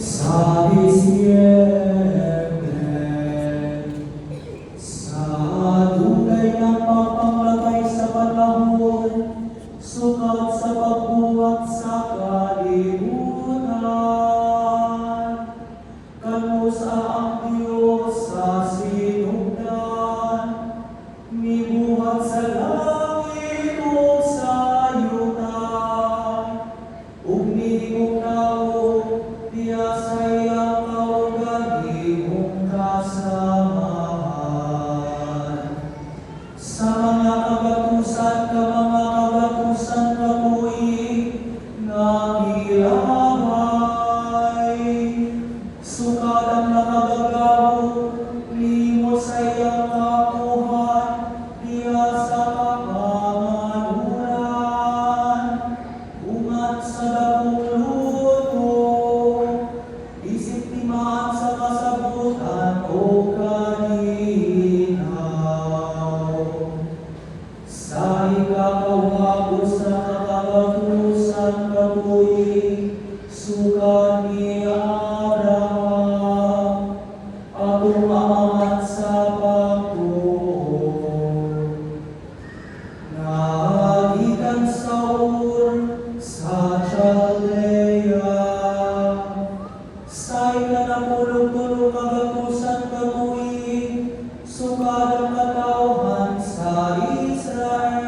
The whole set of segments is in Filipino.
Sabi siyempre, sa dugay ng pagpanglatay sa panahon, sukat sa pagbuhat sa kalibutan, kanusa ang Diyos sa sinugdan, mibuhat sa langit o sa yuta, ug niingong tao, diya sayang kaugalingong kasamahan. Sa mga kabatusan kapoy, nangilabay, sukad ang nakabagaw, limo sa iyang kapuhan, diya sa kapamanuran, ungat sa dakong luto, isip timaan sa kasabutan o kalinaw. Sa ikakawagos sa kakabatusan kapoy, sukat ni Abraham, atong amamat sa pagtuon. Nagikan sa Ur sa Chaldea, sa ikanapulong-tulong kabatusan kapoy, sukad ang katauhan sa Israel,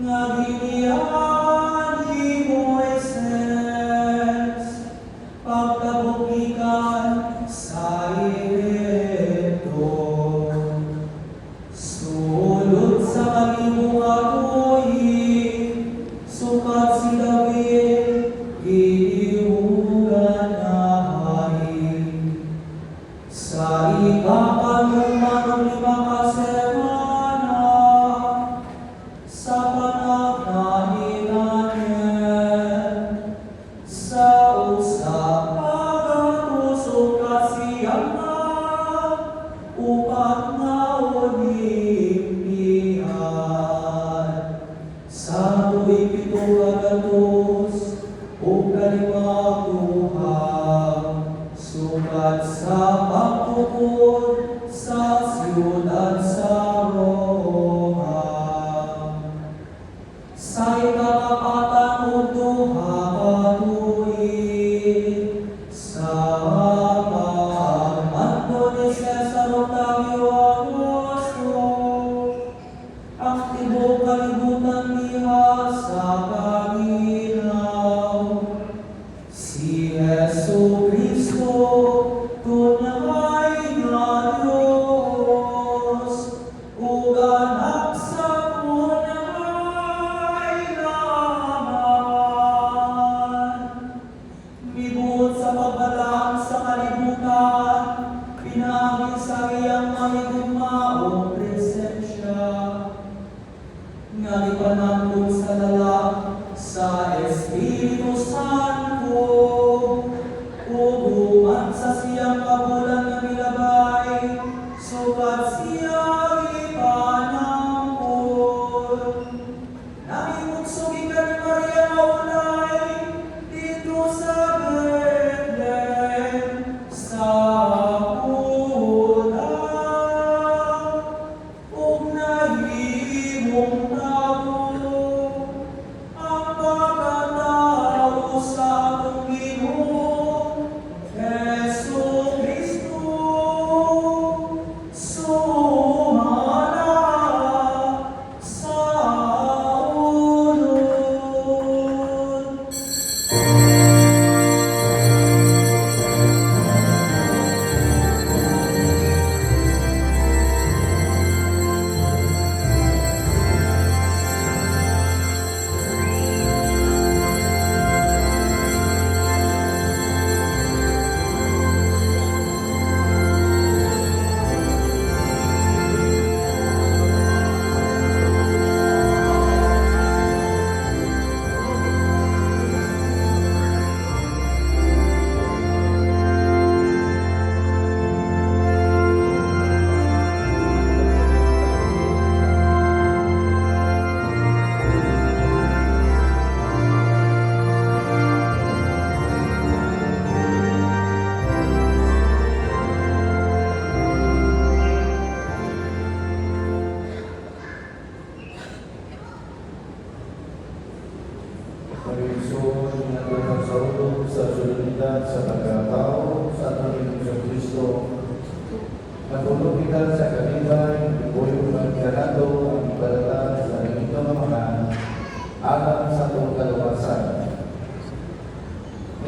nga ginian ni Moises, pagkabukikan sa Egypto. Sulod sa kanimong kapoy, sukat si David, ginihugan na hain. Sa ikapanumang 5 kasemana, sa panagnahinanyan, sa usap pagatusok kasiyahan, upat na olimpihan. Sa tuwing 7 kagatos, o 5 tuhang, sukat sa pagtukod sa siyudad sa Roma. Sa ikakapatang o 2 katuig, sa pagmando ni Cesar Octavio Augusto, ang tibok kalibutan niya sa kalinaw. Si Jesu Cristo, tunay na Diyos, ug anak sa tunay na Ama. Mibuot sa pagbalaan sa kalibutan, pinangin sa iyang mahigugmaong presensya, nga ipanangkot sa lalak sa Espiritu Santo, uguman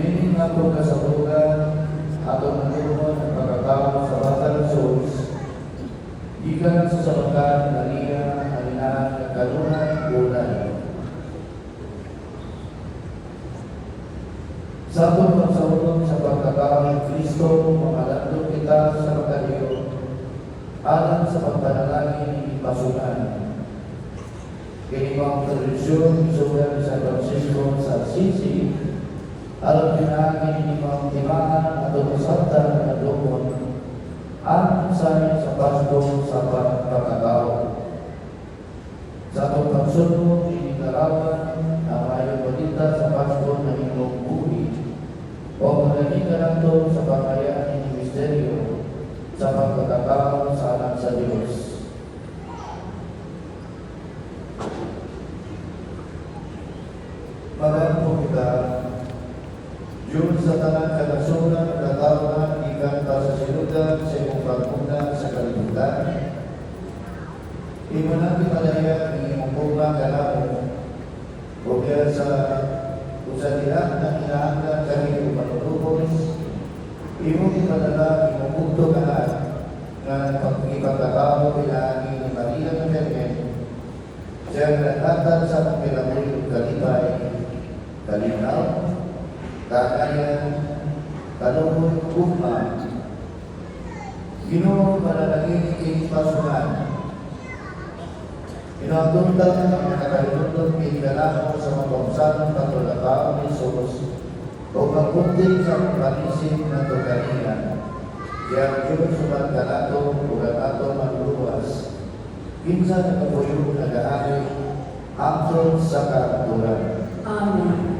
Dining ato kasabugan, ato nanunod ang pagkatao sa Batang Souls, gikan sa sabakan na niya halina kalunan ulay. Sa ato pagsaulog sa pagkatao ng Kristo, mamalandong kita sa pagkaliyo, alang sa pagpanalangin ni Pasunan. Kinimang tradisyon, isugan sa Francisco sa Sisi, alam pinagin ni Mang Timangan at umusaptan na lumon ang mensahe sa Pasko sa pagkatao. Sa atong pagsunod, initarawan ang mayong balita sa Pasko na inyong buhi o malalikan nato sa pangayanin ng misteryo sa pagkatao sa anak sa Diyos. Magampo kita, Diyos sa tanang kalasunan, katawan, ikan pa sa sinudan, sa iyong pagmuna sa kalibutan. Imo na kipadaya ng iyong kumang kalamo, o kaya sa usalihan na inaanggan kami umanulubos, imo kipadala, imo punto kanan, na pagkipagkatao pinahangin ni Maria ng Bergen, siya naghatag sa pagkilamuyo kalipay, kalinaw, kakayan, kalungkot, ugma. Ginoo manalangin kay Pasunan. Inatuntan ang nakalimutan kay Galamo sa mapangsanang patulakaw ni Jesus o pagkunting sa panisip na tugalian. Kaya Diyos sumagkanato, uganato manluwas. Kinsa nakapuyo nag-aari, angkol sa karaturan. Amen.